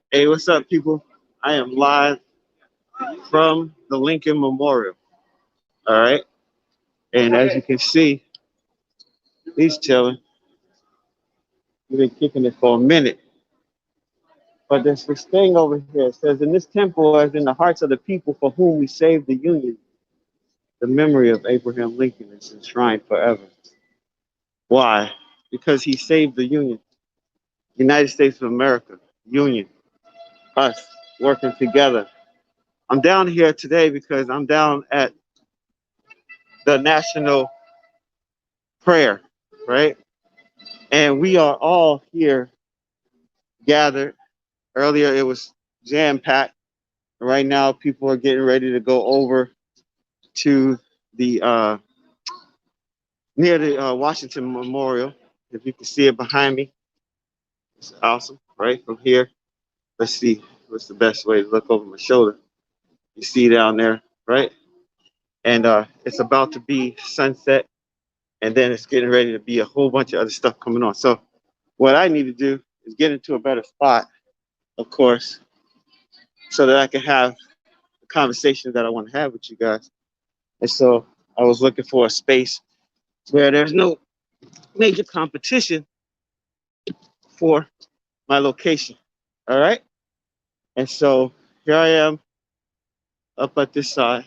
Hey, what's up, people? I am live from the Lincoln Memorial. All right. And as you can see, he's chilling. We've been kicking it for a minute. But there's this thing over here. It says, in this temple, as in the hearts of the people for whom we saved the Union, the memory of Abraham Lincoln is enshrined forever. Why? Because he saved the Union, United States of America, Union, us working together. I'm down here today because I'm down at the National Prayer, right? And we are all here gathered. Earlier it was jam packed. Right now people are getting ready to go over to the near the Washington Memorial. If you can see it behind me, it's awesome. Right from here, let's see what's the best way to look over my shoulder. You see down there, right? And it's about to be sunset, and then it's getting ready to be a whole bunch of other stuff coming on. So what I need to do is get into a better spot, of course, so that I can have the conversation that I want to have with you guys. And so I was looking for a space where there's no major competition for my location. All right. And so here I am up at this side.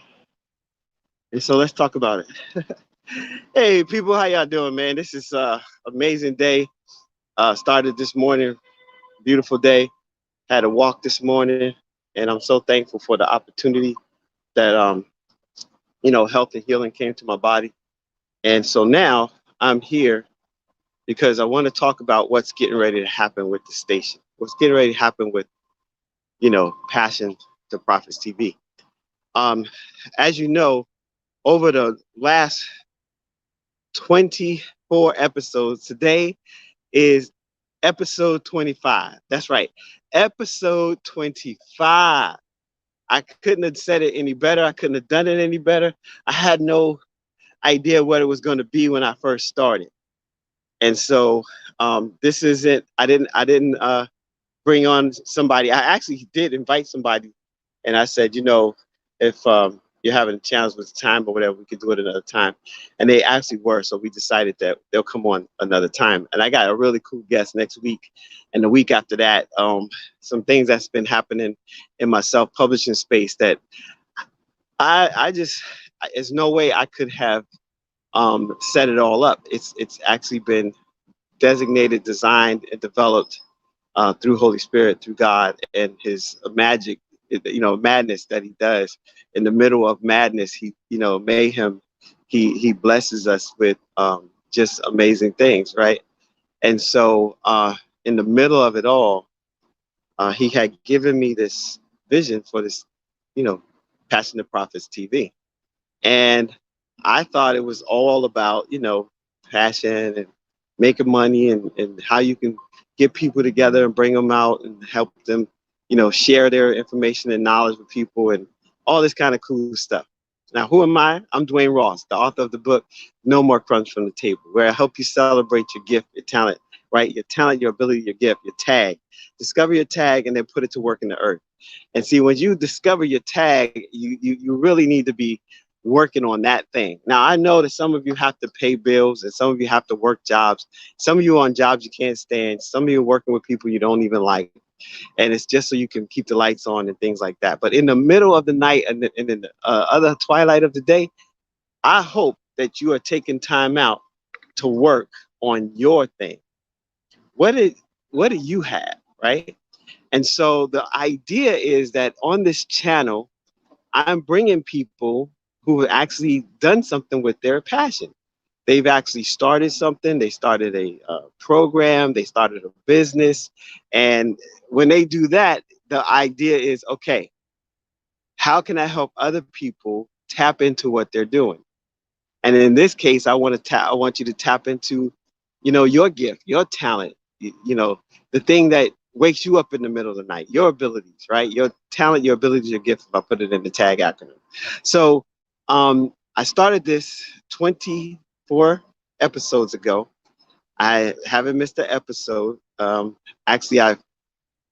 And so let's talk about it. Hey people, how y'all doing, man? This is amazing day. Started this morning, beautiful day. Had a walk this morning, and I'm so thankful for the opportunity that health and healing came to my body. And so now I'm here because I want to talk about what's getting ready to happen with the station. What's getting ready to happen with, Passion to Profits TV. As you know, over the last 24 episodes, today is episode 25. That's right, episode 25. I couldn't have said it any better. I couldn't have done it any better. I had no idea what it was going to be when I first started. And so this isn't, I didn't bring on somebody. I actually did invite somebody, and I said, if you're having a challenge with time or whatever, we could do it another time. And they actually were. So we decided that they'll come on another time. And I got a really cool guest next week. And the week after that, some things that's been happening in my self-publishing space that I just, there's no way I could have set it all up. It's actually been designated, designed, and developed through Holy Spirit, through God, and His magic, madness that He does. In the middle of madness, He, mayhem, He blesses us with just amazing things, right? And so in the middle of it all, He had given me this vision for this, Passion to Profits TV. And I thought it was all about, passion and making money and how you can get people together and bring them out and help them, share their information and knowledge with people and all this kind of cool stuff. Now, who am I? I'm Dwayne Ross, the author of the book, No More Crumbs from the Table, where I help you celebrate your gift, your talent, right? Your talent, your ability, your gift, your tag. Discover your tag and then put it to work in the earth. And see, when you discover your tag, you really need to be working on that thing. Now, I know that some of you have to pay bills and some of you have to work jobs. Some of you are on jobs you can't stand. Some of you are working with people you don't even like. And it's just so you can keep the lights on and things like that. But in the middle of the night and in the other twilight of the day, I hope that you are taking time out to work on your thing. What do you have, right? And so the idea is that on this channel, I'm bringing people who have actually done something with their passion. They've actually started something. They started a program. They started a business. And when they do that, the idea is, okay, how can I help other people tap into what they're doing? And in this case, I want you to tap into, your gift, your talent, the thing that wakes you up in the middle of the night, your abilities, right? Your talent, your abilities, your gift, if I put it in the tag acronym. So I started this 24 episodes ago. I haven't missed an episode. Actually, I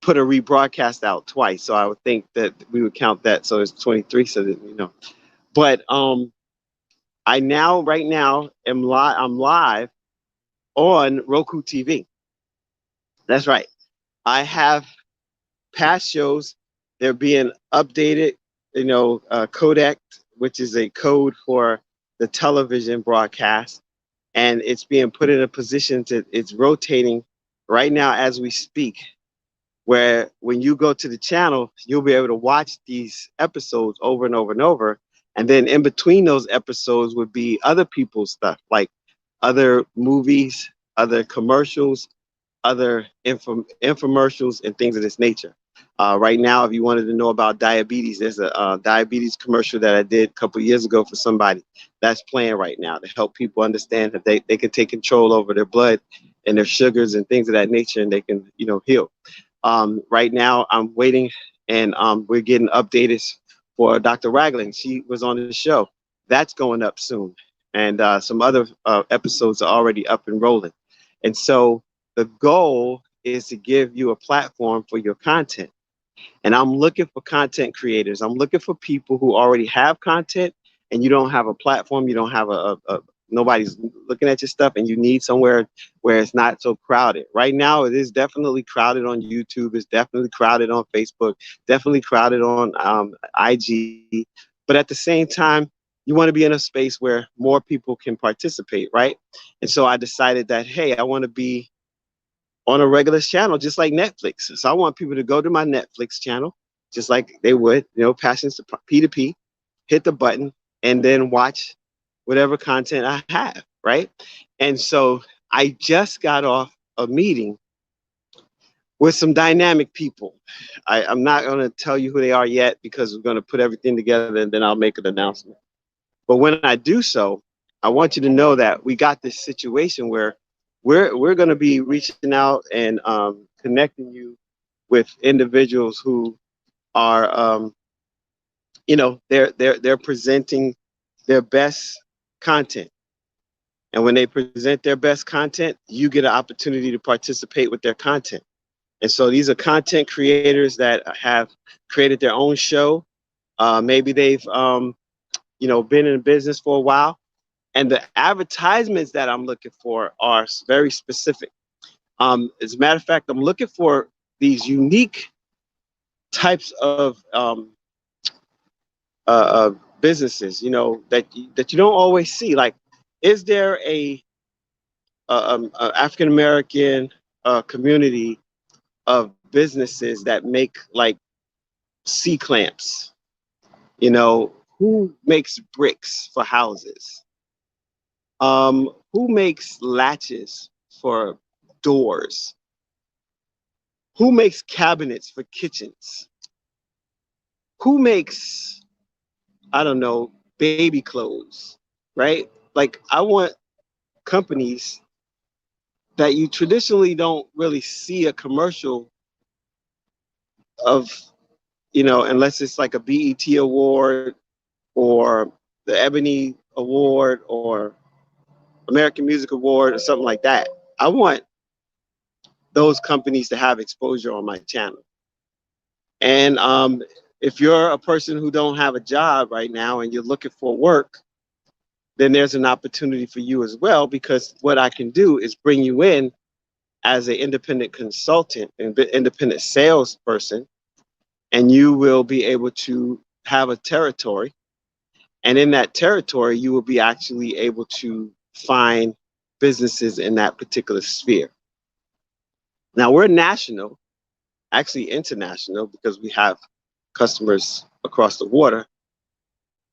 put a rebroadcast out twice, so I would think that we would count that. So it's 23. So that you know, but I now right now am live. I'm live on Roku TV. That's right. I have past shows. They're being updated. Codec, which is a code for the television broadcast, and it's being put in a position to. It's rotating right now as we speak, where when you go to the channel, you'll be able to watch these episodes over and over and over. And then in between those episodes would be other people's stuff, like other movies, other commercials, other infomercials, and things of this nature. Right now, if you wanted to know about diabetes, there's a diabetes commercial that I did a couple years ago for somebody that's playing right now to help people understand that they can take control over their blood and their sugars and things of that nature, and they can, heal. Right now, I'm waiting, and we're getting updated for Dr. Ragland. She was on the show. That's going up soon, and some other episodes are already up and rolling. And so the goal is to give you a platform for your content. And I'm looking for content creators. I'm looking for people who already have content, and you don't have a platform. You don't have nobody's looking at your stuff, and you need somewhere where it's not so crowded. Right now, it is definitely crowded on YouTube. It's definitely crowded on Facebook. Definitely crowded on IG. But at the same time, you want to be in a space where more people can participate, right? And so I decided that, hey, I want to be on a regular channel, just like Netflix. So I want people to go to my Netflix channel, just like they would, Passions to P2P, hit the button, and then watch whatever content I have, right? And so I just got off a meeting with some dynamic people. I'm not going to tell you who they are yet because we're going to put everything together and then I'll make an announcement. But when I do so, I want you to know that we got this situation where we're going to be reaching out and connecting you with individuals who are, they're presenting their best content. And when they present their best content, you get an opportunity to participate with their content. And so these are content creators that have created their own show. Maybe they've, been in business for a while. And the advertisements that I'm looking for are very specific. As a matter of fact, I'm looking for these unique types of businesses, that you don't always see. Like, is there a African American community of businesses that make like C-clamps? Who makes bricks for houses? Who makes latches for doors? Who makes cabinets for kitchens? Who makes, I don't know, baby clothes, right? Like, I want companies that you traditionally don't really see a commercial of, unless it's like a BET award or the Ebony Award or American Music Award or something like that. I want those companies to have exposure on my channel. And if you're a person who don't have a job right now and you're looking for work, then there's an opportunity for you as well, because what I can do is bring you in as an independent consultant and independent salesperson, and you will be able to have a territory. And in that territory, you will be actually able to find businesses in that particular sphere. Now, we're national, actually international, because we have customers across the water.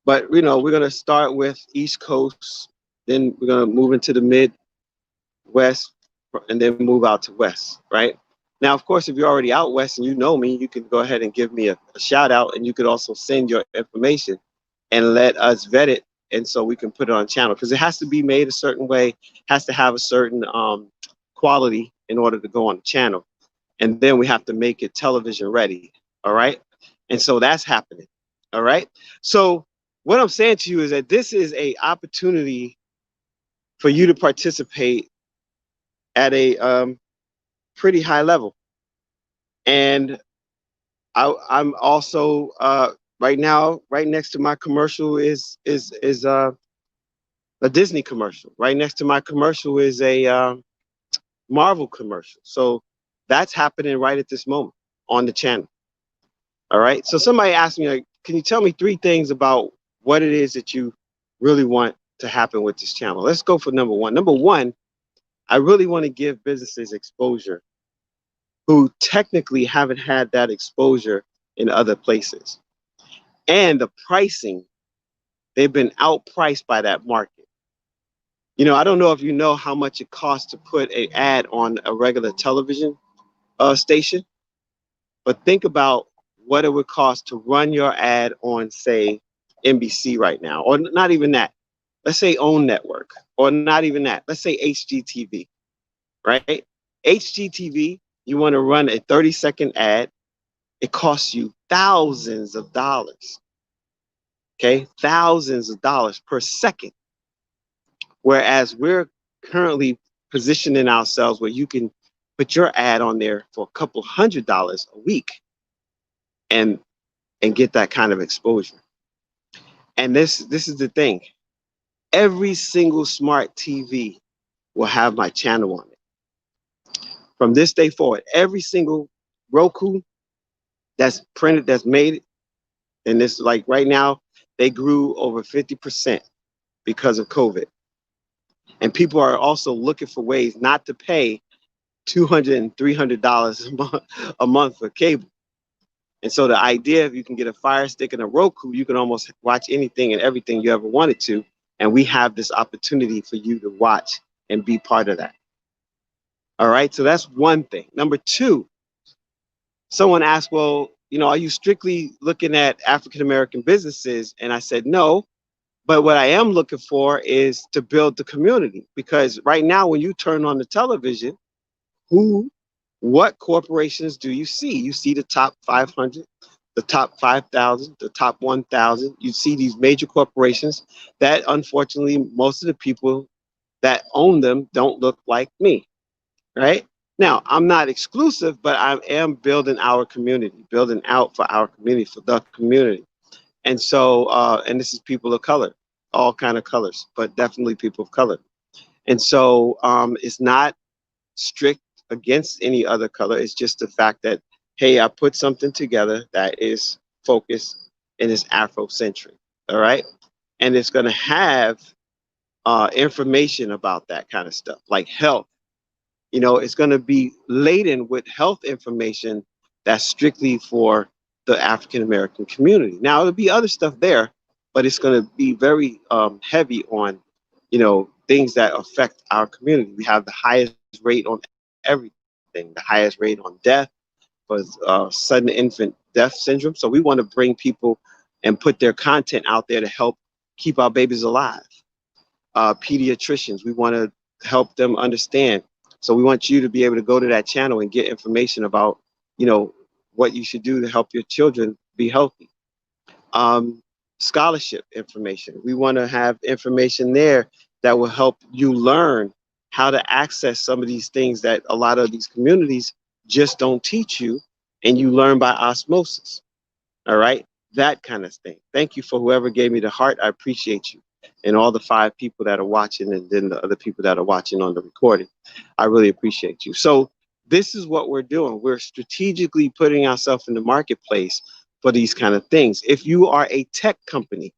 But, we're going to start with East Coast, then we're going to move into the Midwest, and then move out to West, right? Now, of course, if you're already out West and you know me, you can go ahead and give me a shout out, and you could also send your information and let us vet it. And so we can put it on channel, because it has to be made a certain way, has to have a certain quality in order to go on the channel. And then we have to make it television ready. All right. And so that's happening. All right. So what I'm saying to you is that this is a opportunity for you to participate at a pretty high level. And I'm also right now, right next to my commercial is a Disney commercial. Right next to my commercial is a Marvel commercial. So that's happening right at this moment on the channel. All right. So somebody asked me, like, can you tell me three things about what it is that you really want to happen with this channel? Let's go for number one. Number one, I really want to give businesses exposure who technically haven't had that exposure in other places. And the pricing, they've been outpriced by that market. You know, I don't know if you know how much it costs to put an ad on a regular television station, but think about what it would cost to run your ad on, say, NBC right now, or not even that. Let's say OWN Network, or not even that. Let's say HGTV, right? HGTV, you want to run a 30-second ad, it costs you thousands of dollars, okay? Thousands of dollars per second. Whereas we're currently positioning ourselves where you can put your ad on there for a couple $100 a week and get that kind of exposure. And this is the thing. Every single smart TV will have my channel on it. From this day forward, every single Roku that's printed, that's made, and this, like right now, they grew over 50% because of COVID. And people are also looking for ways not to pay $200 and $300 a month for cable. And so the idea, if you can get a Fire Stick and a Roku, you can almost watch anything and everything you ever wanted to. And we have this opportunity for you to watch and be part of that. All right, so that's one thing. Number two, someone asked, well, you know, are you strictly looking at African-American businesses? And I said, no, but what I am looking for is to build the community. Because right now, when you turn on the television, what corporations do you see? You see the top 500, the top 5,000, the top 1,000. You see these major corporations that, unfortunately, most of the people that own them don't look like me, right? Now, I'm not exclusive, but I am building our community, building out for our community, for the community. And so, and this is people of color, all kind of colors, but definitely people of color. And so it's not strict against any other color. It's just the fact that, hey, I put something together that is focused and is Afrocentric, all right? And it's going to have information about that kind of stuff, like health. You know, it's going to be laden with health information that's strictly for the African American community. Now, there'll be other stuff there, but it's going to be very heavy on, you know, things that affect our community. We have the highest rate on everything, the highest rate on death for sudden infant death syndrome. So we want to bring people and put their content out there to help keep our babies alive. Pediatricians, we want to help them understand. So we want you to be able to go to that channel and get information about, you know, what you should do to help your children be healthy. Scholarship information. We want to have information there that will help you learn how to access some of these things that a lot of these communities just don't teach you, and you learn by osmosis. All right, that kind of thing. Thank you for whoever gave me the heart. I appreciate you, and all the 5 people that are watching, and then the other people that are watching on the recording. I really appreciate you. So this is what we're doing. We're strategically putting ourselves in the marketplace for these kind of things. If you are a tech company,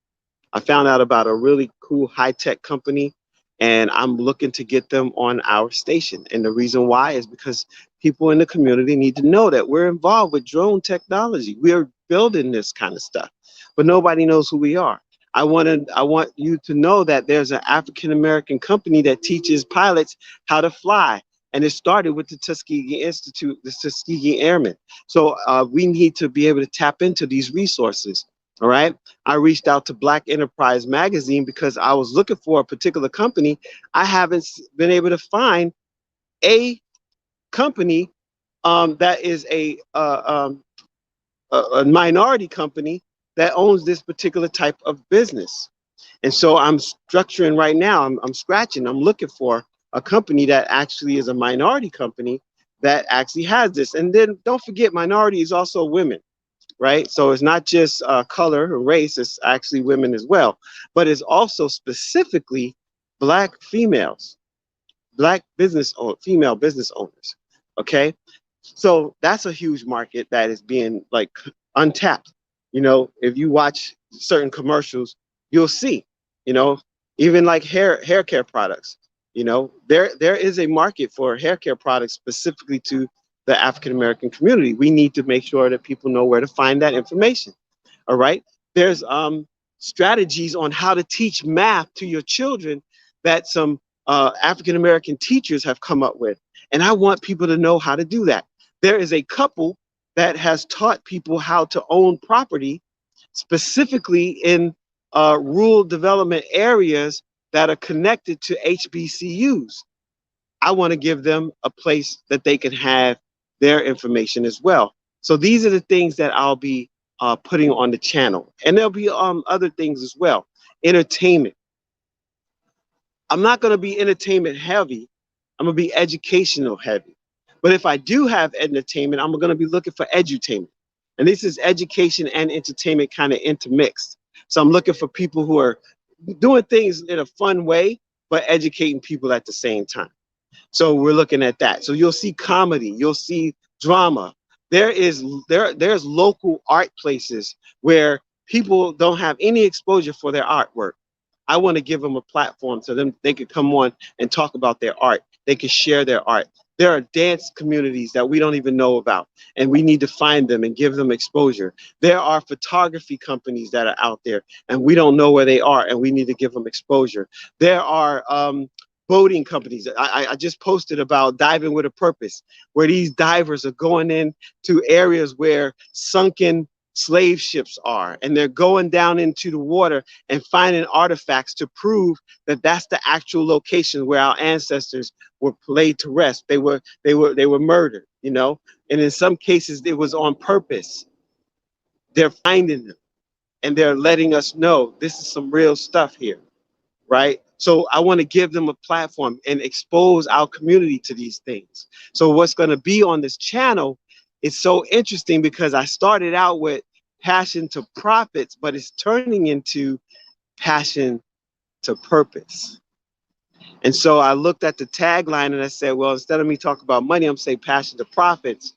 I found out about a really cool high-tech company, and I'm looking to get them on our station. And the reason why is because people in the community need to know that we're involved with drone technology. We are building this kind of stuff, but nobody knows who we are. I want you to know that there's an African American company that teaches pilots how to fly. And it started with the Tuskegee Institute, the Tuskegee Airmen. So we need to be able to tap into these resources. All right. I reached out to Black Enterprise Magazine because I was looking for a particular company. I haven't been able to find a company that is a minority company that owns this particular type of business. And so I'm structuring right now, I'm scratching, I'm looking for a company that actually is a minority company that actually has this. And then don't forget, minority is also women, right? So it's not just color or race, it's actually women as well. But it's also specifically Black females, Black female business owners. Okay. So that's a huge market that is being like untapped. You know, if you watch certain commercials, you'll see, you know, even like hair care products, you know, there is a market for hair care products specifically to the African American community. We need to make sure that people know where to find that information. All right. There's strategies on how to teach math to your children that some African American teachers have come up with. And I want people to know how to do that. There is a couple that has taught people how to own property, specifically in rural development areas that are connected to HBCUs. I want to give them a place that they can have their information as well. So these are the things that I'll be putting on the channel. And there'll be other things as well. Entertainment. I'm not going to be entertainment heavy. I'm going to be educational heavy. But if I do have entertainment, I'm going to be looking for edutainment. And this is education and entertainment kind of intermixed. So I'm looking for people who are doing things in a fun way, but educating people at the same time. So we're looking at that. So you'll see comedy, you'll see drama. There's local art places where people don't have any exposure for their artwork. I want to give them a platform so them they could come on and talk about their art. They can share their art. There are dance communities that we don't even know about, and we need to find them and give them exposure. There are photography companies that are out there, and we don't know where they are, and we need to give them exposure. There are boating companies. I just posted about Diving with a Purpose, where these divers are going in to areas where sunken slave ships are, and they're going down into the water and finding artifacts to prove that that's the actual location where our ancestors were laid to rest. They were murdered, you know, and in some cases it was on purpose. They're finding them and they're letting us know this is some real stuff here, right? So I want to give them a platform and expose our community to these things. So what's going to be on this channel is so interesting because I started out with passion to profits, but it's turning into passion to purpose. And so I looked at the tagline and I said, well, instead of me talking about money, I'm saying passion to profits,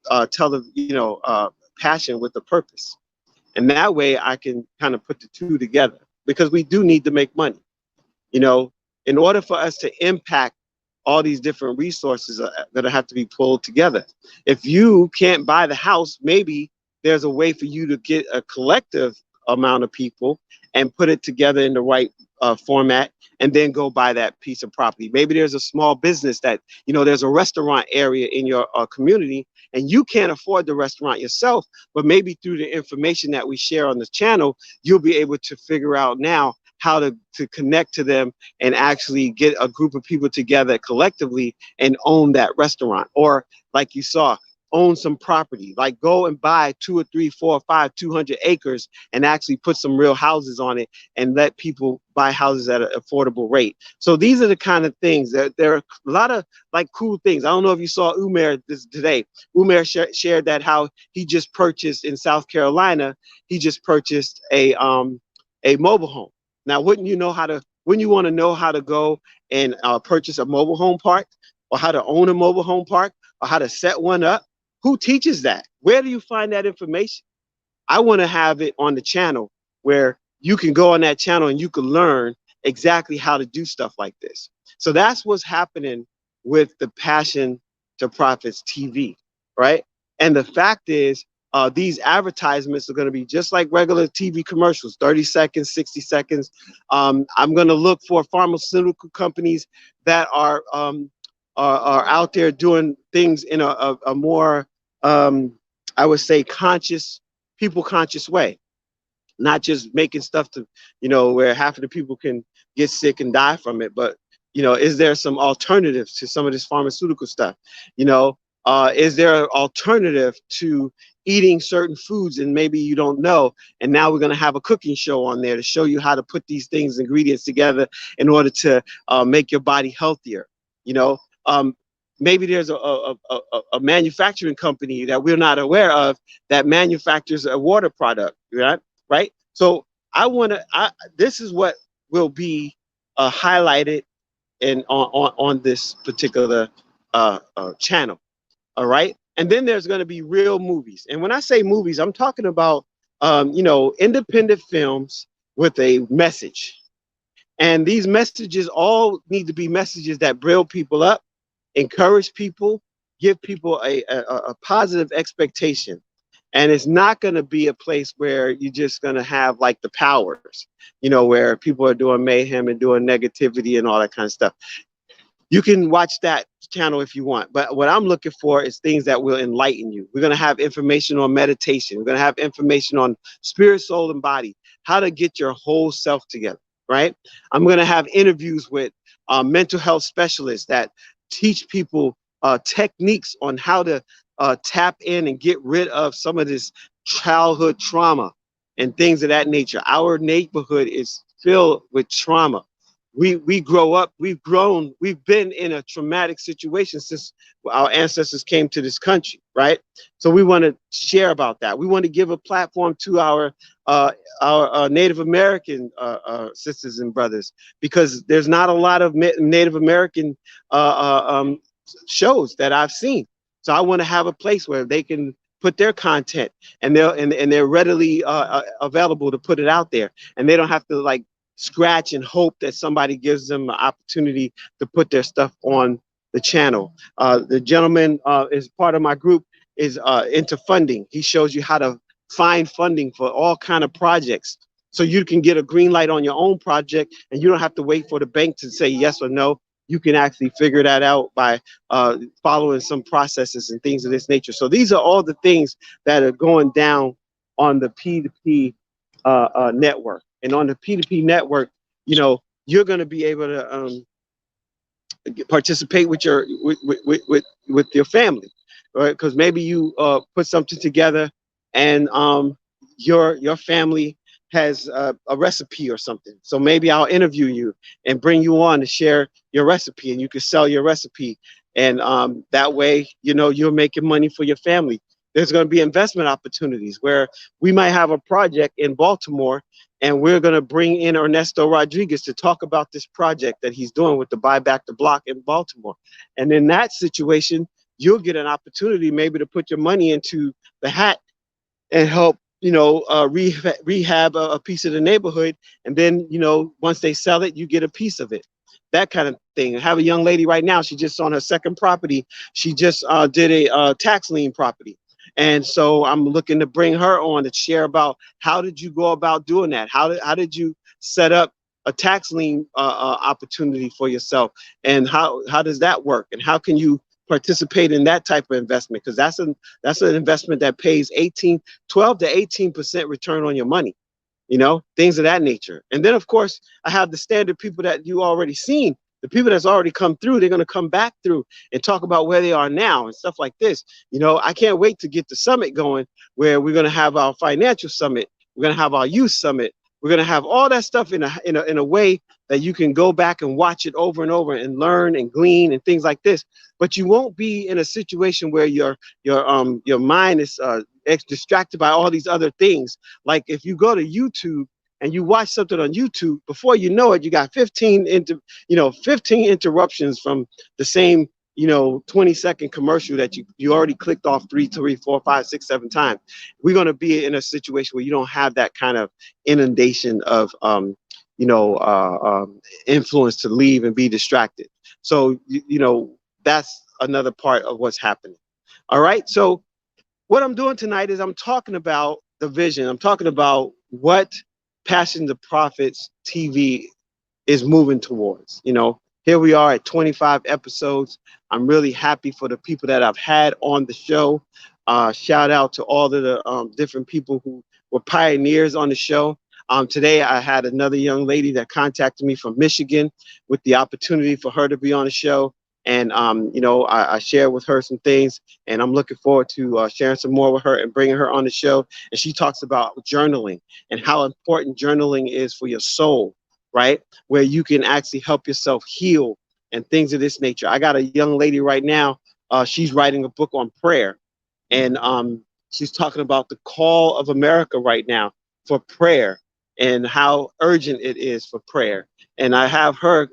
passion with a purpose. And that way I can kind of put the two together because we do need to make money. You know, in order for us to impact all these different resources that have to be pulled together. If you can't buy the house, maybe there's a way for you to get a collective amount of people and put it together in the right format and then go buy that piece of property. Maybe there's a small business that, you know, there's a restaurant area in your community and you can't afford the restaurant yourself, but maybe through the information that we share on the channel, you'll be able to figure out now how to connect to them and actually get a group of people together collectively and own that restaurant. Or like you saw, own some property, like go and buy 2 or 3, 4 or 5, 200 acres and actually put some real houses on it and let people buy houses at an affordable rate. So these are the kind of things that there are a lot of like cool things. I don't know if you saw Umair today. Umair shared that how he just purchased in South Carolina, he just purchased a mobile home. Now, wouldn't you want to know how to go and purchase a mobile home park or how to own a mobile home park or how to set one up? Who teaches that? Where do you find that information? I want to have it on the channel where you can go on that channel and you can learn exactly how to do stuff like this. So that's what's happening with the Passion to Profits TV, right? And the fact is, these advertisements are going to be just like regular TV commercials, 30 seconds, 60 seconds. I'm going to look for pharmaceutical companies that are out there doing things in a more, I would say, people conscious way, not just making stuff to, you know, where half of the people can get sick and die from it, but, you know, is there some alternatives to some of this pharmaceutical stuff? You know, is there an alternative to eating certain foods and maybe you don't know. And now we're going to have a cooking show on there to show you how to put these things, ingredients together in order to make your body healthier. You know, maybe there's a manufacturing company that we're not aware of that manufactures a water product, right? Right. So this is what will be highlighted on this particular channel. All right. And then there's going to be real movies. And when I say movies, I'm talking about, independent films with a message. And these messages all need to be messages that build people up, encourage people, give people a positive expectation. And it's not going to be a place where you're just going to have like the powers, where people are doing mayhem and doing negativity and all that kind of stuff. You can watch that channel if you want. But what I'm looking for is things that will enlighten you. We're going to have information on meditation. We're going to have information on spirit, soul, and body, how to get your whole self together, right? I'm going to have interviews with mental health specialists that teach people techniques on how to tap in and get rid of some of this childhood trauma and things of that nature. Our neighborhood is filled with trauma. We grow up, we've grown, we've been in a traumatic situation since our ancestors came to this country, right? So we want to share about that. We want to give a platform to our Native American sisters and brothers, because there's not a lot of Native American shows that I've seen. So I want to have a place where they can put their content, and they're readily available to put it out there, and they don't have to like scratch and hope that somebody gives them an opportunity to put their stuff on the channel. The gentleman is part of my group, is into funding. He shows you how to find funding for all kind of projects, so you can get a green light on your own project, and you don't have to wait for the bank to say yes or no. You can actually figure that out by following some processes and things of this nature. So these are all the things that are going down on the P2P network. And on the P2P network, you're going to be able to participate with your family, right? Because maybe you put something together, and your family has a recipe or something. So maybe I'll interview you and bring you on to share your recipe, and you can sell your recipe. And that way, you're making money for your family. There's going to be investment opportunities where we might have a project in Baltimore, and we're going to bring in Ernesto Rodriguez to talk about this project that he's doing with the Buy Back the Block in Baltimore. And in that situation, you'll get an opportunity maybe to put your money into the hat and help, rehab a piece of the neighborhood. And then, once they sell it, you get a piece of it. That kind of thing. I have a young lady right now. She just on her second property. She just did a tax lien property. And so I'm looking to bring her on to share about how did you go about doing that? How did you set up a tax lien opportunity for yourself? And how does that work? And how can you participate in that type of investment? Because that's an investment that pays 12 to 18% return on your money, things of that nature. And then, of course, I have the standard people that you already seen. The people that's already come through, they're going to come back through and talk about where they are now and stuff like this. I can't wait to get the summit going, where we're going to have our financial summit. We're going to have our youth summit. We're going to have all that stuff in a way that you can go back and watch it over and over and learn and glean and things like this. But you won't be in a situation where your mind is distracted by all these other things. Like if you go to YouTube and you watch something on YouTube, before you know it, you got 15 interruptions from the same 20-second commercial that you already clicked off 3, 4, 5, 6, 7 times. We're going to be in a situation where you don't have that kind of inundation of influence to leave and be distracted. So that's another part of what's happening. All right. So what I'm doing tonight is I'm talking about the vision. I'm talking about what Passion to Profits TV is moving towards. Here we are at 25 episodes. I'm really happy for the people that I've had on the show. Shout out to all of the different people who were pioneers on the show. Today, I had another young lady that contacted me from Michigan with the opportunity for her to be on the show. And I shared with her some things, and I'm looking forward to sharing some more with her and bringing her on the show. And she talks about journaling and how important journaling is for your soul, right? Where you can actually help yourself heal and things of this nature. I got a young lady right now. She's writing a book on prayer, and she's talking about the call of America right now for prayer and how urgent it is for prayer. And I have her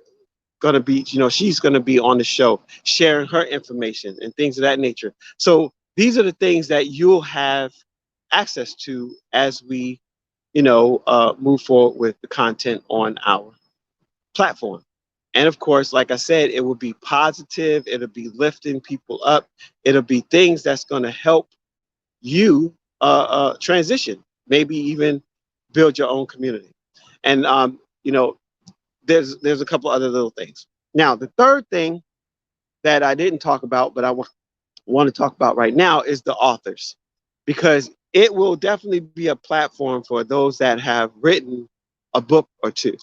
going to be, she's going to be on the show sharing her information and things of that nature. So these are the things that you'll have access to as we, move forward with the content on our platform. And of course, like I said, it will be positive. It'll be lifting people up. It'll be things that's going to help you transition, maybe even build your own community. And there's a couple other little things. Now, the third thing that I didn't talk about, but I want to talk about right now is the authors, because it will definitely be a platform for those that have written a book or two.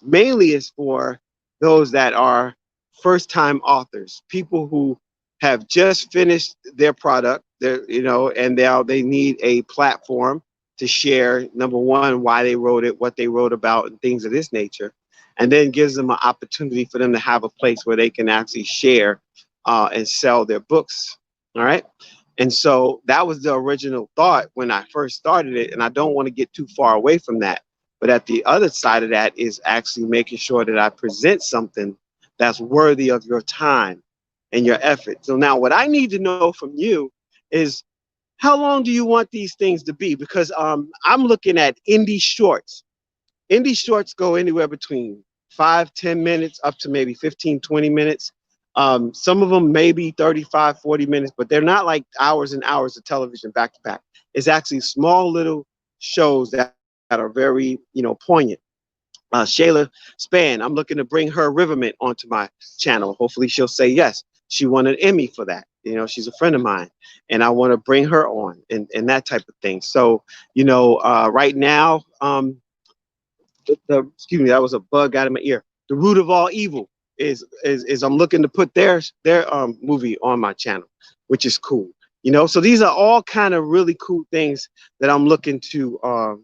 Mainly is for those that are first time authors, people who have just finished their product, and now they need a platform to share, number one, why they wrote it, what they wrote about, and things of this nature, and then gives them an opportunity for them to have a place where they can actually share and sell their books. All right. And so that was the original thought when I first started it. And I don't want to get too far away from that. But at the other side of that is actually making sure that I present something that's worthy of your time and your effort. So now what I need to know from you is, how long do you want these things to be? Because I'm looking at indie shorts. Indie shorts go anywhere between 5-10 minutes up to maybe 15-20 minutes. Some of them maybe 35-40 minutes, but they're not like hours and hours of television back to back. It's actually small little shows that are very, poignant. Shayla Span, I'm looking to bring her Riverment onto my channel. Hopefully she'll say yes. She won an Emmy for that. She's a friend of mine, and I want to bring her on and that type of thing. So, right now, excuse me, that was a bug out of my ear. The Root of All Evil is I'm looking to put their movie on my channel, which is cool. So these are all kind of really cool things that I'm looking to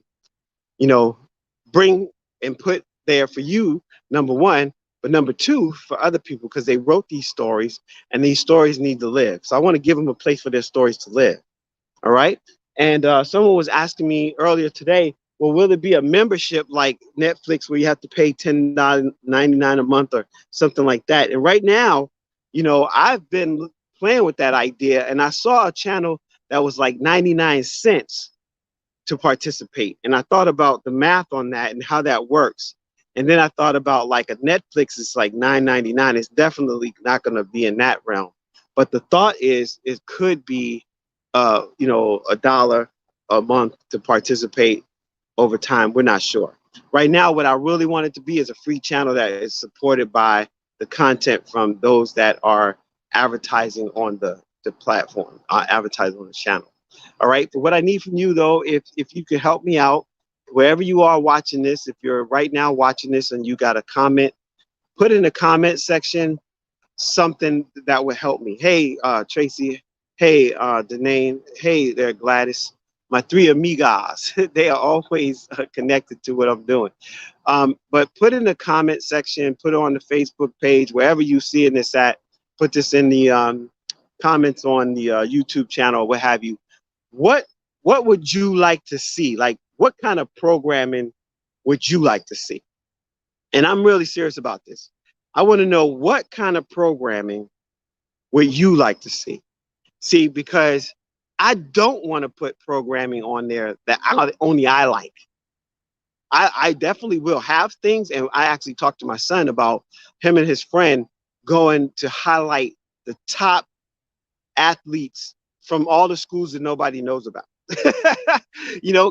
bring and put there for you, number one, but number two, for other people, because they wrote these stories and these stories need to live. So I want to give them a place for their stories to live. All right. And someone was asking me earlier today, well, will it be a membership like Netflix where you have to pay $10.99 a month or something like that? And right now, I've been playing with that idea, and I saw a channel that was like 99 cents to participate. And I thought about the math on that and how that works. And then I thought about like a Netflix is like $9.99. It's definitely not going to be in that realm. But the thought is it could be, $1 a month to participate over time. We're not sure. Right now, what I really want it to be is a free channel that is supported by the content from those that are advertising on the platform, advertising on the channel. All right. But what I need from you, though, if you could help me out, wherever you are watching this, if you're right now watching this and you got a comment, put in the comment section something that would help me. Hey, Tracy. Hey, Danae. Hey there, Gladys. My three amigas. They are always connected to what I'm doing. But put in the comment section, put it on the Facebook page, wherever you see this at. Put this in the comments on the YouTube channel, what have you. What would you like to see? Like, what kind of programming would you like to see? And I'm really serious about this. I want to know, what kind of programming would you like to see? See, because I don't want to put programming on there that only I like. I definitely will have things, and I actually talked to my son about him and his friend going to highlight the top athletes from all the schools that nobody knows about.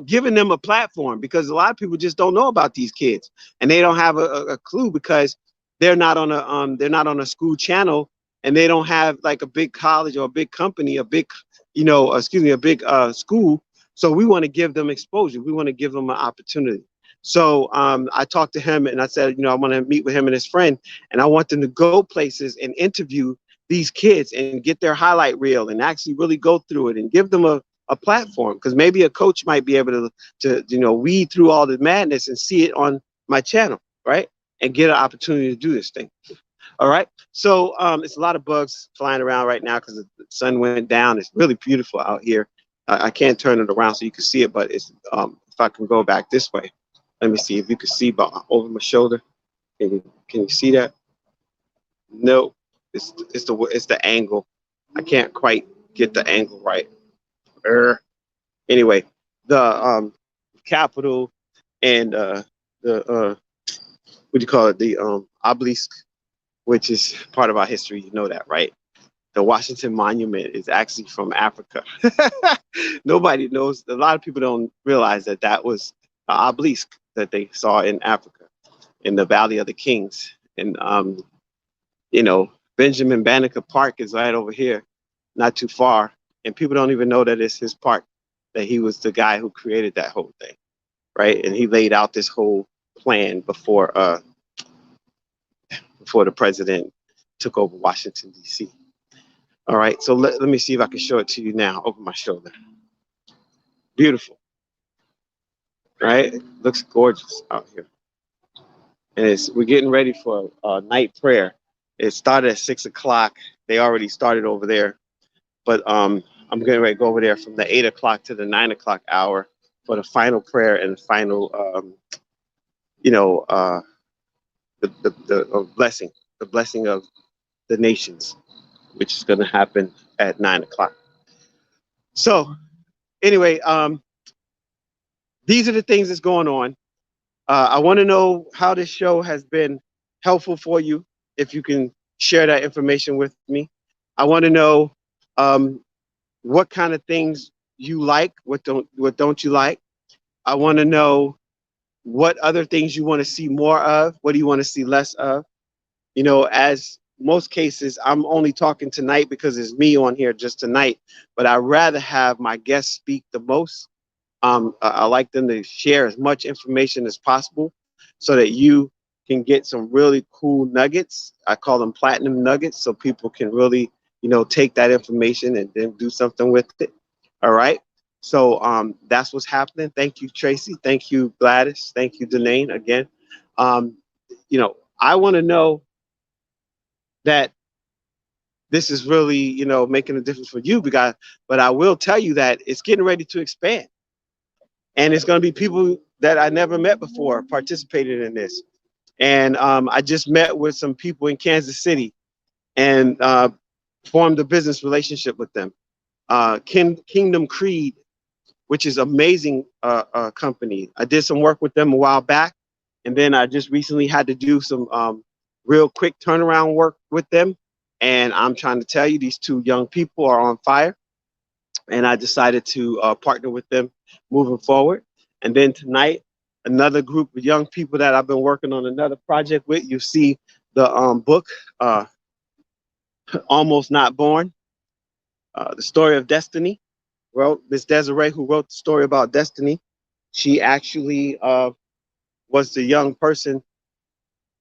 Giving them a platform, because a lot of people just don't know about these kids, and they don't have a clue because they're not on a school channel, and they don't have like a big college or a big company, a big school. So we want to give them exposure. We want to give them an opportunity. So I talked to him and I said, I want to meet with him and his friend, and I want them to go places and interview these kids and get their highlight reel and actually really go through it and give them a platform, because maybe a coach might be able to weed through all the madness and see it on my channel, right? And get an opportunity to do this thing. All right. So it's a lot of bugs flying around right now because the sun went down. It's really beautiful out here. I can't turn it around so you can see it, but it's if I can go back this way, let me see if you can see about over my shoulder. Can you see that? No, it's the angle. I can't quite get the angle right. Anyway, the Capitol and the what do you call it? The obelisk, which is part of our history. You know that, right? The Washington Monument is actually from Africa. Nobody knows. A lot of people don't realize that that was an obelisk that they saw in Africa, in the Valley of the Kings. And Benjamin Banneker Park is right over here, not too far. And people don't even know that it's his park, that he was the guy who created that whole thing, right? And he laid out this whole plan before the president took over Washington, D.C. All right, so let me see if I can show it to you now over my shoulder. Beautiful, right? It looks gorgeous out here. And we're getting ready for night prayer. It started at 6 o'clock. They already started over there. But I'm getting ready to go over there from the 8 o'clock to the 9 o'clock hour for the final prayer and final, the blessing of the nations, which is going to happen at 9 o'clock. So anyway, these are the things that's going on. I want to know how this show has been helpful for you. If you can share that information with me. I want to know what kind of things you like, what don't you like. I want to know what other things you want to see more of. What do you want to see less of? As most cases, I'm only talking tonight because it's me on here just tonight, but I'd rather have my guests speak the most. I like them to share as much information as possible so that you can get some really cool nuggets. I call them platinum nuggets, so people can really, take that information and then do something with it. All right. So that's what's happening. Thank you, Tracy. Thank you, Gladys. Thank you, Denane, again. I want to know that this is really, making a difference for you, but I will tell you that it's getting ready to expand. And it's going to be people that I never met before participated in this. And I just met with some people in Kansas City and formed a business relationship with them. Kingdom Creed, which is amazing company. I did some work with them a while back. And then I just recently had to do some real quick turnaround work with them. And I'm trying to tell you, these two young people are on fire. And I decided to partner with them moving forward. And then tonight, another group of young people that I've been working on another project with. You see the book, Almost Not Born, the story of destiny. Well, Miss Desiree, who wrote the story about destiny, she actually was the young person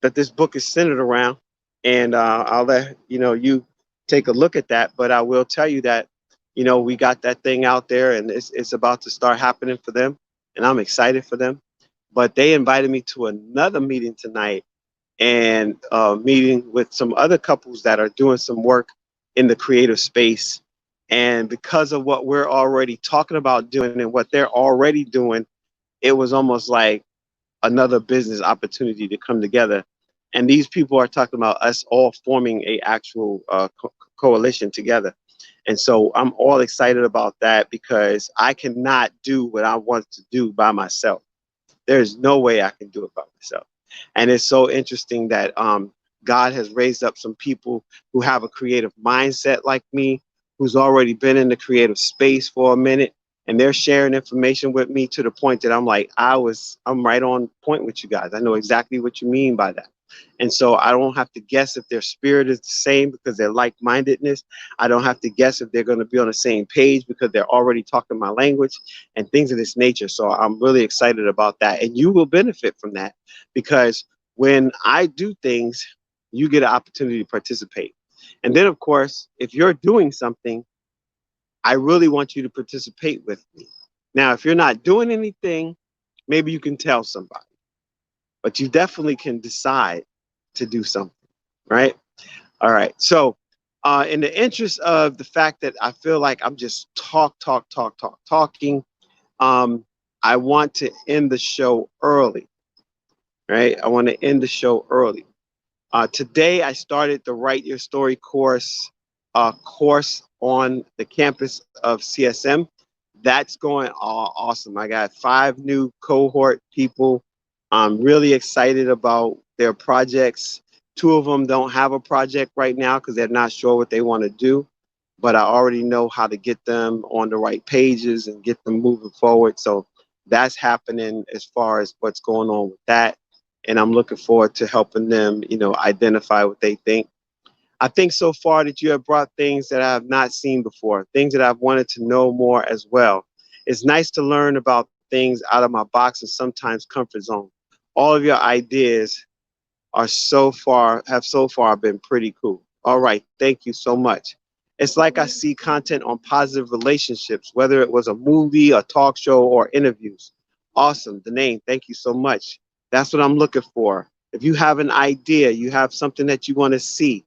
that this book is centered around. And I'll let you take a look at that. But I will tell you that we got that thing out there and it's about to start happening for them. And I'm excited for them. But they invited me to another meeting tonight and meeting with some other couples that are doing some work in the creative space. And because of what we're already talking about doing and what they're already doing, it was almost like another business opportunity to come together. And these people are talking about us all forming a actual coalition together. And so I'm all excited about that because I cannot do what I want to do by myself. There's no way I can do it by myself. And it's so interesting that God has raised up some people who have a creative mindset like me, who's already been in the creative space for a minute. And they're sharing information with me to the point that I'm like, I'm right on point with you guys. I know exactly what you mean by that. And so I don't have to guess if their spirit is the same because they're like-mindedness. I don't have to guess if they're going to be on the same page because they're already talking my language and things of this nature. So I'm really excited about that. And you will benefit from that because when I do things, you get an opportunity to participate. And then, of course, if you're doing something, I really want you to participate with me. Now, if you're not doing anything, maybe you can tell somebody, but you definitely can decide to do something, right? All right. So, in the interest of the fact that I feel like I'm just talking, um, I want to end the show early, right? I want to end the show early. Today, I started the Write Your Story course on the campus of CSM. That's going awesome. I got 5 new cohort people. I'm really excited about their projects. 2 of them don't have a project right now because they're not sure what they want to do, but I already know how to get them on the right pages and get them moving forward. So that's happening as far as what's going on with that. And I'm looking forward to helping them, identify what they think. I think so far that you have brought things that I have not seen before, things that I've wanted to know more as well. It's nice to learn about things out of my box and sometimes comfort zone. All of your ideas have so far been pretty cool. All right, thank you so much. It's like I see content on positive relationships, whether it was a movie, a talk show, or interviews. Awesome, the name. Thank you so much. That's what I'm looking for. If you have an idea, you have something that you want to see,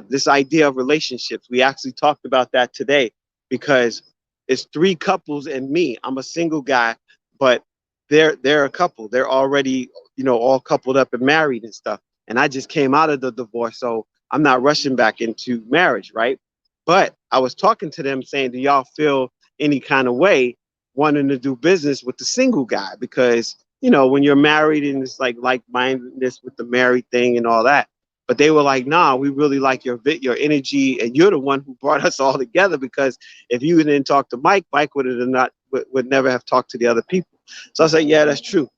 this idea of relationships. We actually talked about that today because it's 3 couples and me. I'm a single guy, but they're a couple. They're already, all coupled up and married and stuff. And I just came out of the divorce, so I'm not rushing back into marriage, right? But I was talking to them saying, do y'all feel any kind of way wanting to do business with the single guy? Because, when you're married and it's like-mindedness with the married thing and all that. But they were like, nah, we really like your energy, and you're the one who brought us all together. Because if you didn't talk to Mike, Mike would never have talked to the other people. So I said, yeah, that's true.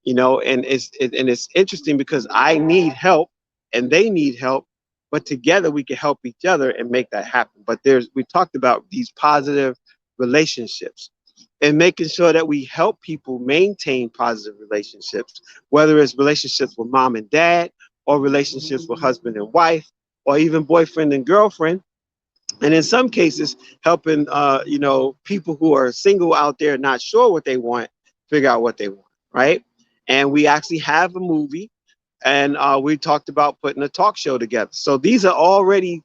And it's interesting because I need help and they need help, but together we can help each other and make that happen. But we talked about these positive relationships and making sure that we help people maintain positive relationships, whether it's relationships with mom and dad or relationships with husband and wife, or even boyfriend and girlfriend. And in some cases, helping, people who are single out there not sure what they want, figure out what they want, right? And we actually have a movie, and we talked about putting a talk show together. So these are already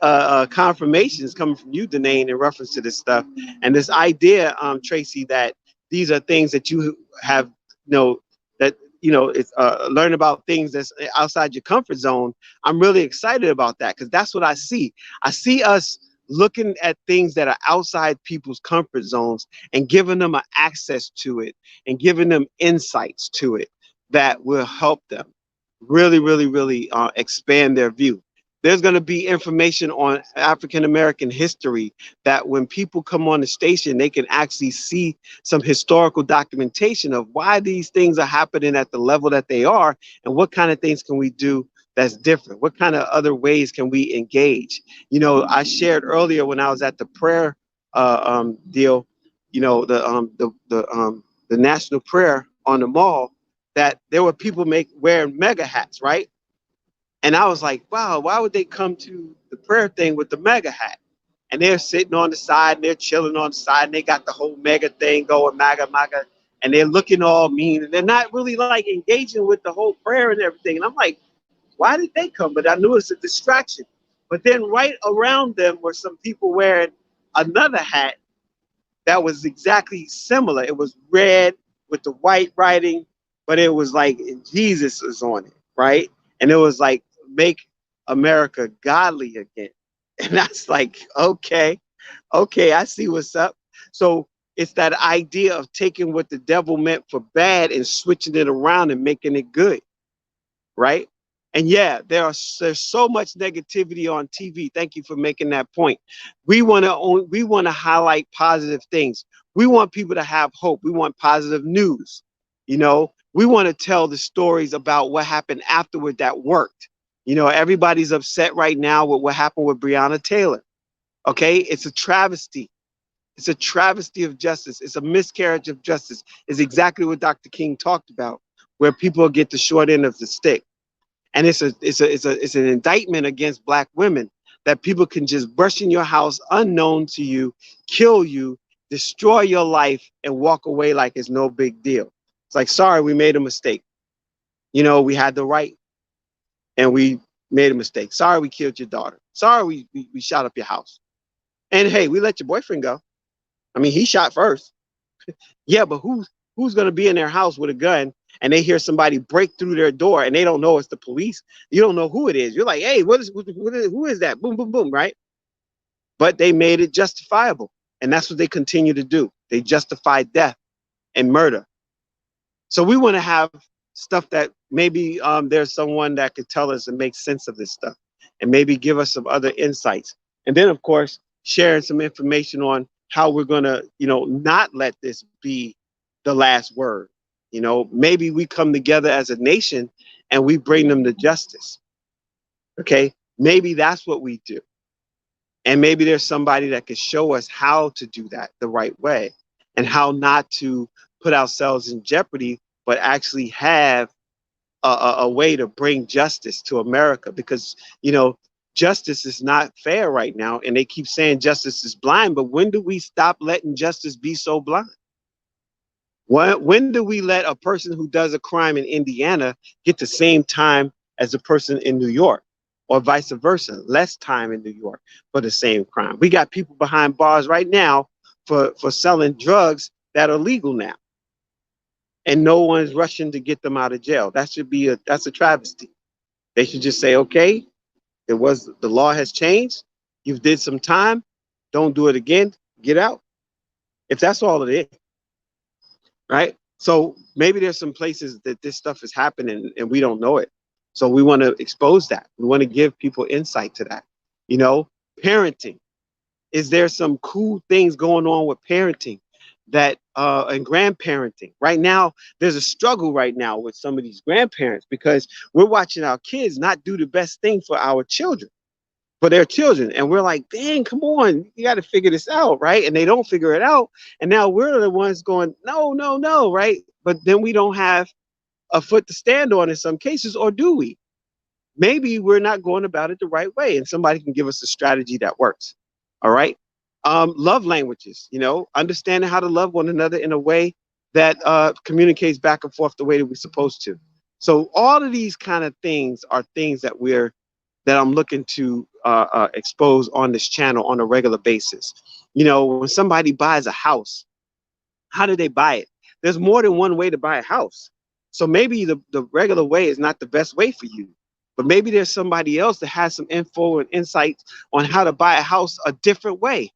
confirmations coming from you, Danae, in reference to this stuff. And this idea, Tracy, that these are things that you have, that, it's learn about things that's outside your comfort zone. I'm really excited about that because that's what I see. I see us looking at things that are outside people's comfort zones and giving them an access to it and giving them insights to it that will help them really, really, really expand their view. There's going to be information on African American history that when people come on the station, they can actually see some historical documentation of why these things are happening at the level that they are and what kind of things can we do that's different. What kind of other ways can we engage? I shared earlier when I was at the prayer deal, the national prayer on the mall, that there were people wearing mega hats, right? And I was like, wow, why would they come to the prayer thing with the mega hat? And they're sitting on the side and they're chilling on the side and they got the whole mega thing going, MAGA, and they're looking all mean and they're not really like engaging with the whole prayer and everything. And I'm like, why did they come? But I knew it's a distraction. But then right around them were some people wearing another hat that was exactly similar. It was red with the white writing, but it was like Jesus is on it, right? And it was like, make America godly again. And that's like, okay, I see what's up. So it's that idea of taking what the devil meant for bad and switching it around and making it good, right? And yeah, there's so much negativity on TV. Thank you for making that point. We want to highlight positive things. We want people to have hope. We want positive news. We want to tell the stories about what happened afterward that worked. You know, everybody's upset right now with what happened with Breonna Taylor. Okay, it's a travesty. It's a travesty of justice. It's a miscarriage of justice. It's exactly what Dr. King talked about, where people get the short end of the stick. And it's an indictment against black women that people can just brush in your house unknown to you, kill you, destroy your life, and walk away like it's no big deal. It's like, sorry, we made a mistake. You know, we had the right and we made a mistake. Sorry, we killed your daughter. Sorry, we shot up your house. And hey, we let your boyfriend go. I mean, he shot first. Yeah, but who's going to be in their house with a gun and they hear somebody break through their door and they don't know it's the police? You don't know who it is. You're like, hey, who is that? Boom, boom, boom, right? But they made it justifiable. And that's what they continue to do. They justify death and murder. So we want to have stuff that maybe there's someone that could tell us and make sense of this stuff and maybe give us some other insights. And then, of course, sharing some information on how we're going to, you know, not let this be the last word. You know, maybe we come together as a nation and we bring them to justice. Okay. Maybe that's what we do. And maybe there's somebody that could show us how to do that the right way and how not to put ourselves in jeopardy, but actually have a way to bring justice to America. Because, you know, justice is not fair right now. And they keep saying justice is blind. But when do we stop letting justice be so blind? When do we let a person who does a crime in Indiana get the same time as a person in New York, or vice versa, less time in New York for the same crime? We got people behind bars right now for selling drugs that are legal now, and no one's rushing to get them out of jail. That's a travesty. They should just say, okay, the law has changed. You've did some time. Don't do it again. Get out. If that's all it is. Right? So maybe there's some places that this stuff is happening and we don't know it. So we want to expose that. We want to give people insight to that. You know, parenting. Is there some cool things going on with parenting that and grandparenting? Right now, there's a struggle right now with some of these grandparents because we're watching our kids not do the best thing for our children, for their children. And we're like, dang, come on, you got to figure this out, right? And they don't figure it out. And now we're the ones going, no, no, no, right? But then we don't have a foot to stand on in some cases, or do we? Maybe we're not going about it the right way, and somebody can give us a strategy that works. All right. Love languages, you know, understanding how to love one another in a way that communicates back and forth the way that we're supposed to. So all of these kind of things are things that I'm looking to expose on this channel on a regular basis. You know, when somebody buys a house, how do they buy it? There's more than one way to buy a house. So maybe the regular way is not the best way for you, but maybe there's somebody else that has some info and insights on how to buy a house a different way.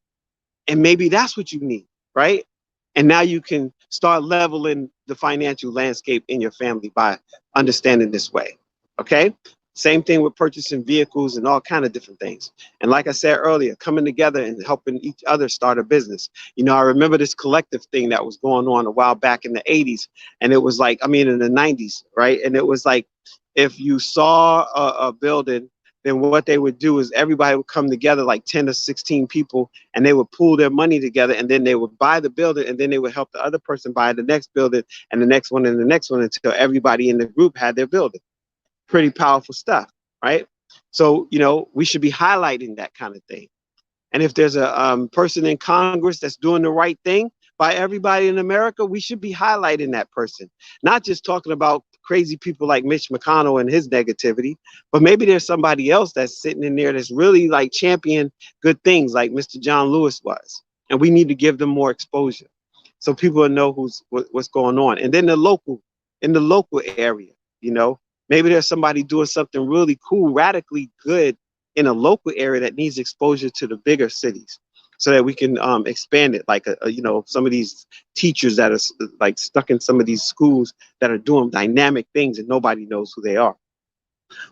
And maybe that's what you need, right? And now you can start leveling the financial landscape in your family by understanding this way. Okay. Same thing with purchasing vehicles and all kind of different things. And like I said earlier, coming together and helping each other start a business. You know, I remember this collective thing that was going on a while back in the 80s. And it was like, I mean, in the 90s, right? And it was like, if you saw a building, then what they would do is everybody would come together, like 10 or 16 people, and they would pool their money together, and then they would buy the building, and then they would help the other person buy the next building and the next one and the next one until everybody in the group had their building. Pretty powerful stuff, right? So, you know, we should be highlighting that kind of thing. And if there's a person in Congress that's doing the right thing by everybody in America, we should be highlighting that person, not just talking about crazy people like Mitch McConnell and his negativity, but maybe there's somebody else that's sitting in there that's really like champion good things like Mr. John Lewis was. And we need to give them more exposure so people will know what's going on. And then in the local area, you know, maybe there's somebody doing something really cool, radically good in a local area that needs exposure to the bigger cities so that we can expand it. Like, you know, some of these teachers that are like stuck in some of these schools that are doing dynamic things and nobody knows who they are.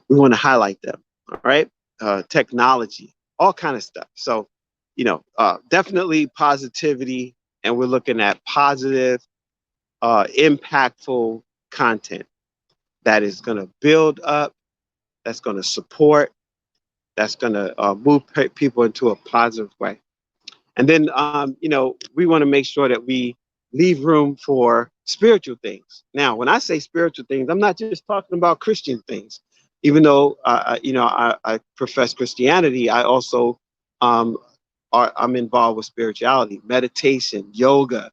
We want to highlight them. All right. Technology, all kind of stuff. So, you know, definitely positivity. And we're looking at positive, impactful, content that is going to build up, that's going to support, that's going to move people into a positive way. And then, we want to make sure that we leave room for spiritual things. Now, when I say spiritual things, I'm not just talking about Christian things. Even though, I profess Christianity, I also um, I'm involved with spirituality, meditation, yoga,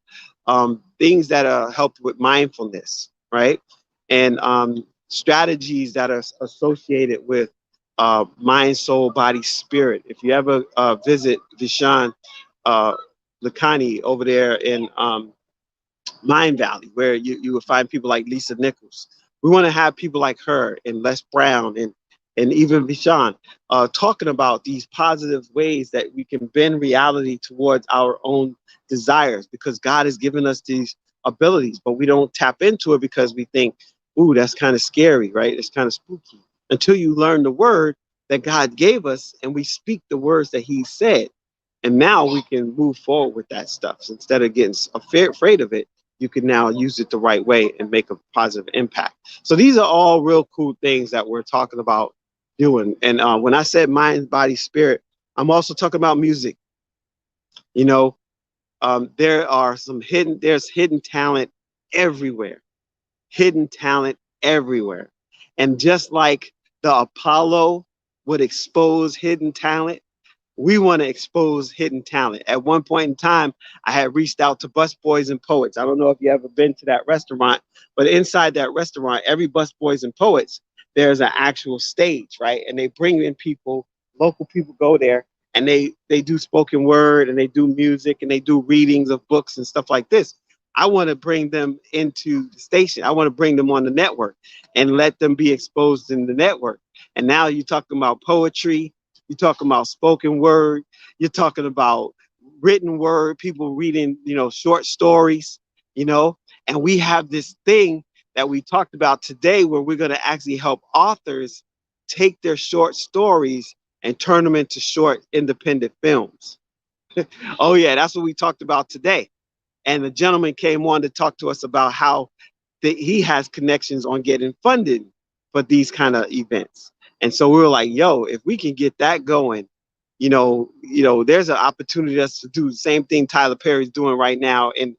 things that are helped with mindfulness, right? And strategies that are associated with mind, soul, body, spirit. If you ever visit Vishan uh, Lakhani over there in Mind Valley, where you will find people like Lisa Nichols. We want to have people like her and Les Brown and even Vishan talking about these positive ways that we can bend reality towards our own desires, because God has given us these abilities, but we don't tap into it because we think, ooh, that's kind of scary, right? It's kind of spooky. Until you learn the word that God gave us and we speak the words that he said. And now we can move forward with that stuff. So instead of getting afraid of it, you can now use it the right way and make a positive impact. So these are all real cool things that we're talking about doing. And when I said mind, body, spirit, I'm also talking about music. You know, there's hidden talent everywhere, hidden talent everywhere. And just like the Apollo would expose hidden talent, we want to expose hidden talent. At one point in time, I had reached out to busboys and poets. I don't know if you ever been to that restaurant, but inside that restaurant, every busboys and poets, there's an actual stage, right? And they bring in people, local people go there, and they do spoken word and they do music and they do readings of books and stuff like this. I want to bring them into the station. I want to bring them on the network and let them be exposed in the network. And now you're talking about poetry, you're talking about spoken word, you're talking about written word, people reading, short stories, and we have this thing that we talked about today where we're going to actually help authors take their short stories and turn them into short independent films. Oh yeah, that's what we talked about today. And the gentleman came on to talk to us about how he has connections on getting funded for these kind of events. And so we were like, yo, if we can get that going, there's an opportunity for us to do the same thing Tyler Perry's doing right now in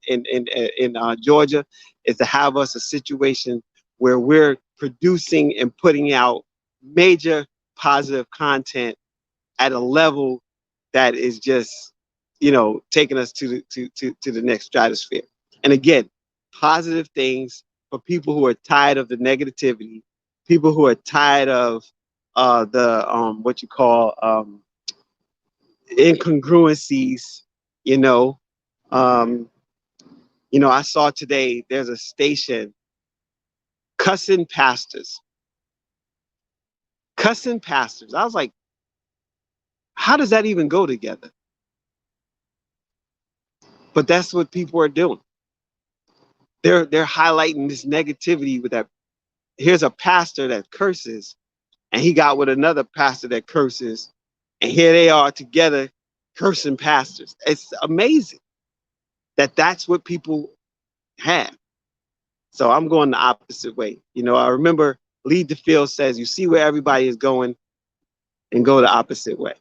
Georgia, is to have us a situation where we're producing and putting out major positive content at a level that is just, taking us to the next stratosphere. And again, positive things for people who are tired of the negativity, people who are tired of the what you call incongruencies. you know um I saw today there's a station cussing pastors. I was like, how does that even go together? But that's what people are doing. They're highlighting this negativity with that. Here's a pastor that curses, and he got with another pastor that curses, and here they are together cursing pastors. It's amazing that that's what people have. So I'm going the opposite way. I remember Lead the Field says, you see where everybody is going and go the opposite way.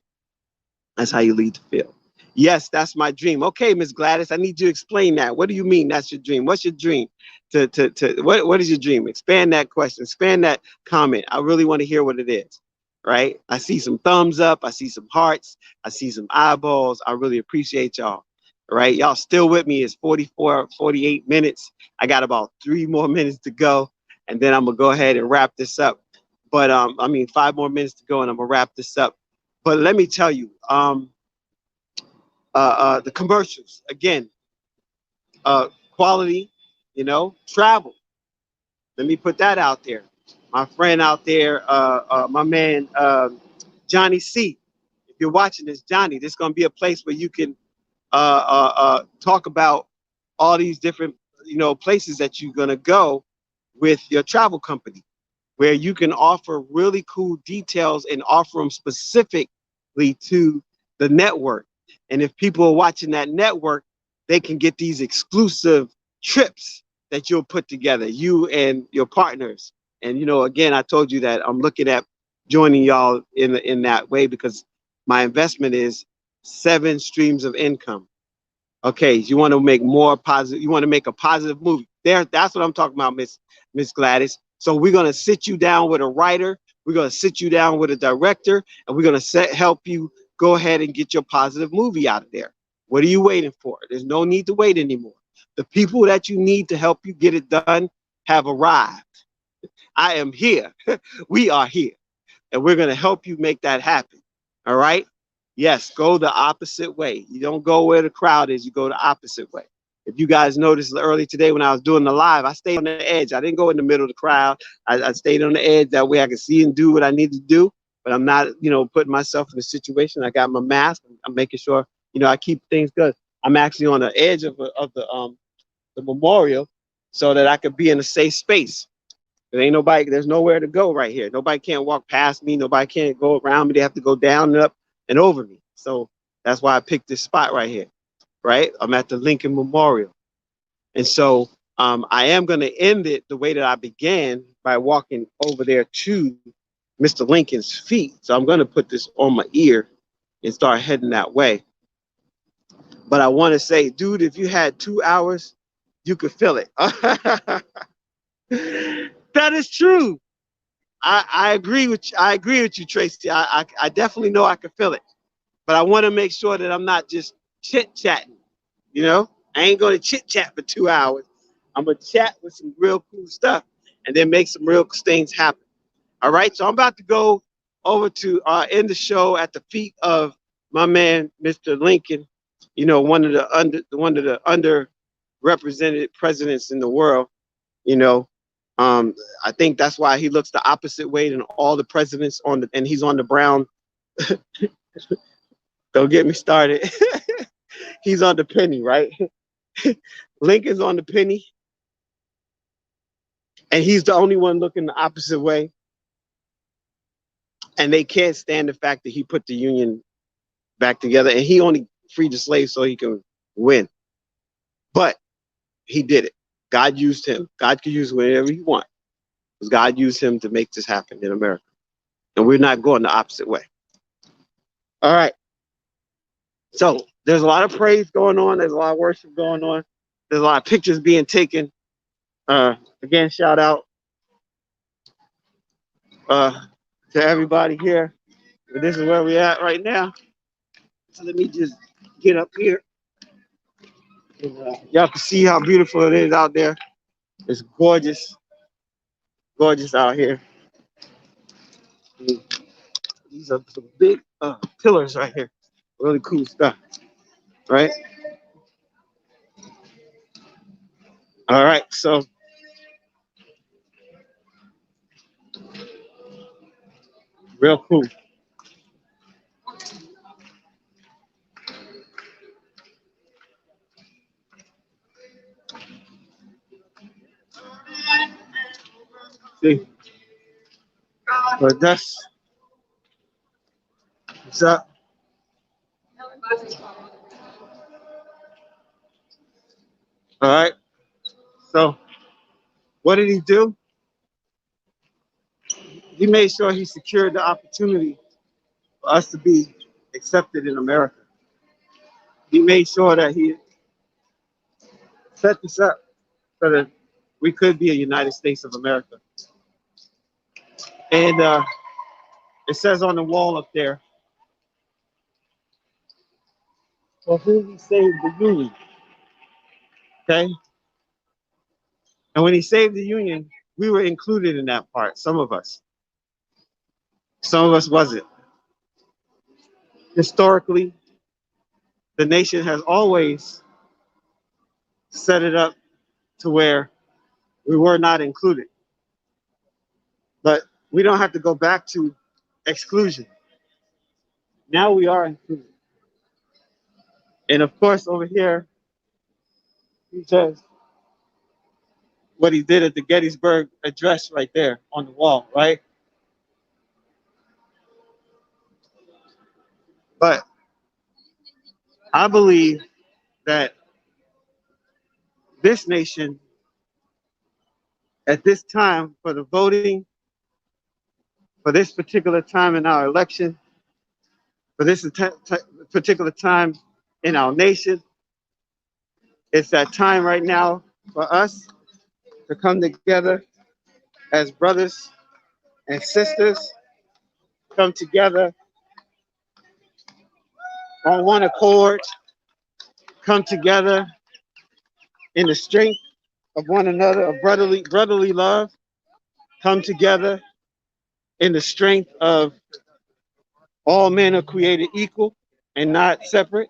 That's how you lead the field. Yes, that's my dream. Okay, Miss Gladys, I need you to explain that. What do you mean that's your dream? What's your dream? What is your dream? Expand that question. Expand that comment. I really want to hear what it is. Right? I see some thumbs up. I see some hearts. I see some eyeballs. I really appreciate y'all. Right? Y'all still with me. It's 44, 48 minutes. I got about 3 more minutes to go, and then I'm gonna go ahead and wrap this up. But 5 more minutes to go, and I'm gonna wrap this up. But let me tell you, the commercials again, quality, travel. Let me put that out there. My friend out there, my man Johnny C. If you're watching this, Johnny, this is gonna be a place where you can talk about all these different, places that you're gonna go with your travel company, where you can offer really cool details and offer them specifically to the network. And if people are watching that network, they can get these exclusive trips that you'll put together, you and your partners. And, again, I told you that I'm looking at joining y'all in that way, because my investment is 7 streams of income. Okay, you want to make more positive, you want to make a positive movie. That's what I'm talking about, Miss Gladys. So we're gonna sit you down with a writer, we're gonna sit you down with a director, and we're gonna help you go ahead and get your positive movie out of there. What are you waiting for? There's no need to wait anymore. The people that you need to help you get it done have arrived. I am here. We are here, and we're gonna help you make that happen. All right. Yes, go the opposite way. You don't go where the crowd is, you go the opposite way. If you guys noticed early today when I was doing the live, I stayed on the edge. I didn't go in the middle of the crowd. I stayed on the edge. That way I could see and do what I need to do. But I'm not, putting myself in a situation. I got my mask. I'm making sure, I keep things good. I'm actually on the edge of the memorial so that I could be in a safe space. There ain't nobody, there's nowhere to go right here. Nobody can't walk past me. Nobody can't go around me. They have to go down and up and over me. So that's why I picked this spot right here, right? I'm at the Lincoln Memorial. And so I am going to end it the way that I began, by walking over there to Mr. Lincoln's feet. So I'm going to put this on my ear and start heading that way. But I want to say, dude, if you had 2 hours, you could feel it. That is true. I agree with you. I agree with you, Tracy. I definitely know I can feel it. But I want to make sure that I'm not just chit-chatting, I ain't going to chit-chat for 2 hours. I'm going to chat with some real cool stuff and then make some real things happen. All right, so I'm about to go over to end the show at the feet of my man, Mr. Lincoln, one of the underrepresented presidents in the world, I think that's why he looks the opposite way than all the presidents and he's on the brown. Don't get me started. He's on the penny, right? Lincoln's on the penny, and he's the only one looking the opposite way. And they can't stand the fact that he put the Union back together, and he only freed the slaves so he can win. But he did it. God used him. God could use whatever he wants, because God used him to make this happen in America. And we're not going the opposite way. All right. So there's a lot of praise going on. There's a lot of worship going on. There's a lot of pictures being taken. Again, shout out to everybody here. But this is where we're at right now. So let me just get up here. And, y'all can see how beautiful it is out there. It's gorgeous. Gorgeous out here. These are some big pillars right here. Really cool stuff. Right? All right. So real cool. See? But that's what's up. All right. So what did he do? He made sure he secured the opportunity for us to be accepted in America. He made sure that he set this up so that we could be a United States of America. And it says on the wall up there, for whom he saved the Union. Okay? And when he saved the Union, we were included in that part, some of us. Some of us wasn't. Historically, the nation has always set it up to where we were not included. But we don't have to go back to exclusion. Now we are included. And of course, over here, he says what he did at the Gettysburg Address right there on the wall, right? But I believe that this nation at this time for the voting, for this particular time in our election, for this particular time in our nation. It's that time right now for us to come together as brothers and sisters, come together on one accord, come together in the strength of one another, of brotherly love, come together in the strength of all men are created equal and not separate.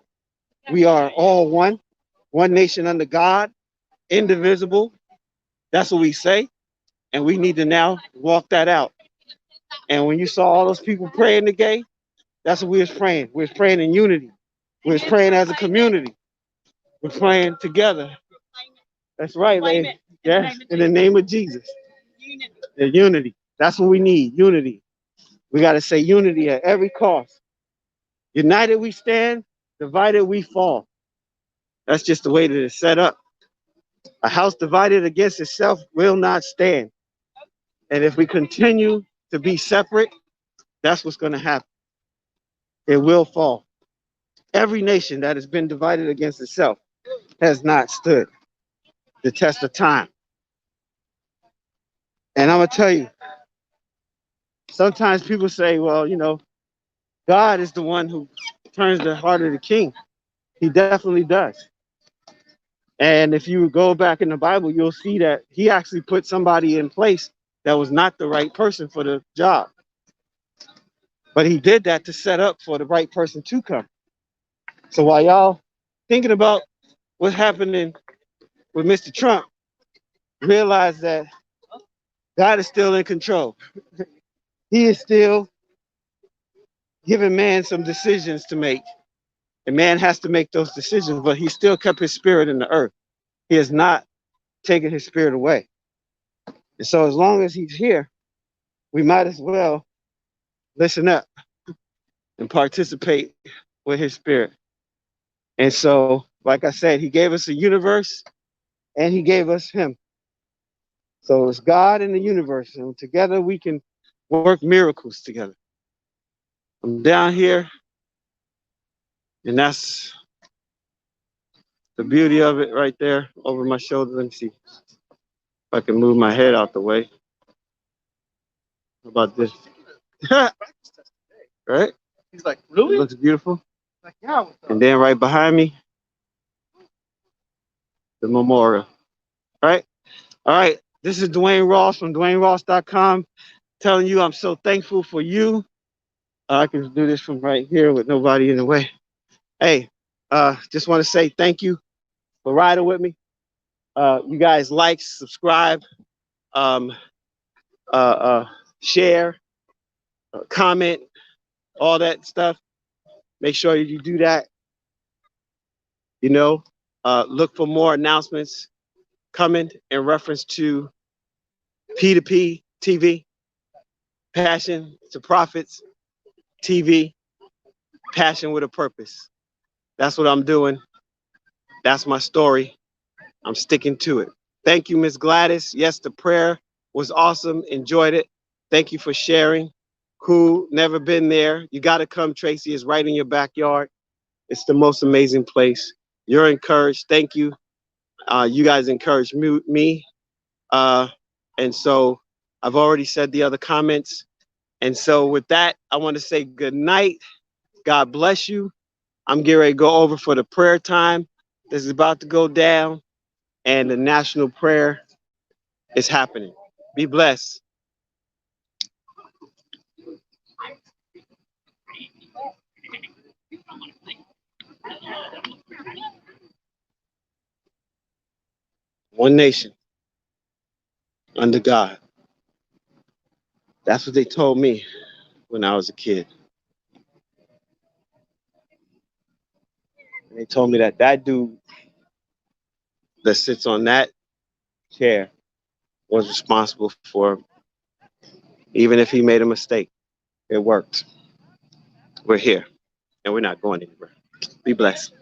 We are all one nation under God, indivisible. That's what we say. And we need to now walk that out. And when you saw all those people praying today, that's what we was praying. We was praying in unity. We was praying as a community. We're praying together. That's right, lady. Yes, in the name of Jesus. The unity. That's what we need, unity. We got to say unity at every cost. United we stand, divided we fall. That's just the way that it's set up. A house divided against itself will not stand. And if we continue to be separate, that's what's going to happen. It will fall. Every nation that has been divided against itself has not stood the test of time. And I'm going to tell you, sometimes people say, well, God is the one who turns the heart of the king. He definitely does. And if you go back in the Bible, you'll see that he actually put somebody in place that was not the right person for the job. But he did that to set up for the right person to come. So while y'all thinking about what's happening with Mr. Trump, realize that God is still in control. He is still giving man some decisions to make. And man has to make those decisions, but he still kept his spirit in the earth. He has not taken his spirit away. And so as long as he's here, we might as well listen up and participate with his spirit. And so, like I said, he gave us a universe and he gave us him. So it's God and the universe, and together we can work miracles together. I'm down here, and that's the beauty of it right there over my shoulder. Let me see if I can move my head out the way. How about this? Right? He's like, really? It looks beautiful. Like, yeah. And then right behind me, the memorial. Right? All right. This is Dwayne Ross from DwayneRoss.com telling you I'm so thankful for you. I can do this from right here with nobody in the way. Hey, just want to say thank you for riding with me. You guys like, subscribe, um, share, comment, all that stuff. Make sure you do that. Look for more announcements coming in reference to P2P TV, Passion to Profits TV, Passion with a Purpose. That's what I'm doing. That's my story. I'm sticking to it. Thank you, Miss Gladys. Yes, the prayer was awesome. Enjoyed it. Thank you for sharing. Cool. Never been there. You got to come, Tracy. It's right in your backyard. It's the most amazing place. You're encouraged. Thank you. You guys encouraged me. And so I've already said the other comments. And so with that, I want to say good night. God bless you. I'm getting ready to go over for the prayer time. This is about to go down, and the national prayer is happening. Be blessed. One nation under God. That's what they told me when I was a kid. And they told me that dude that sits on that chair was responsible for, even if he made a mistake, it worked. We're here and we're not going anywhere. Be blessed.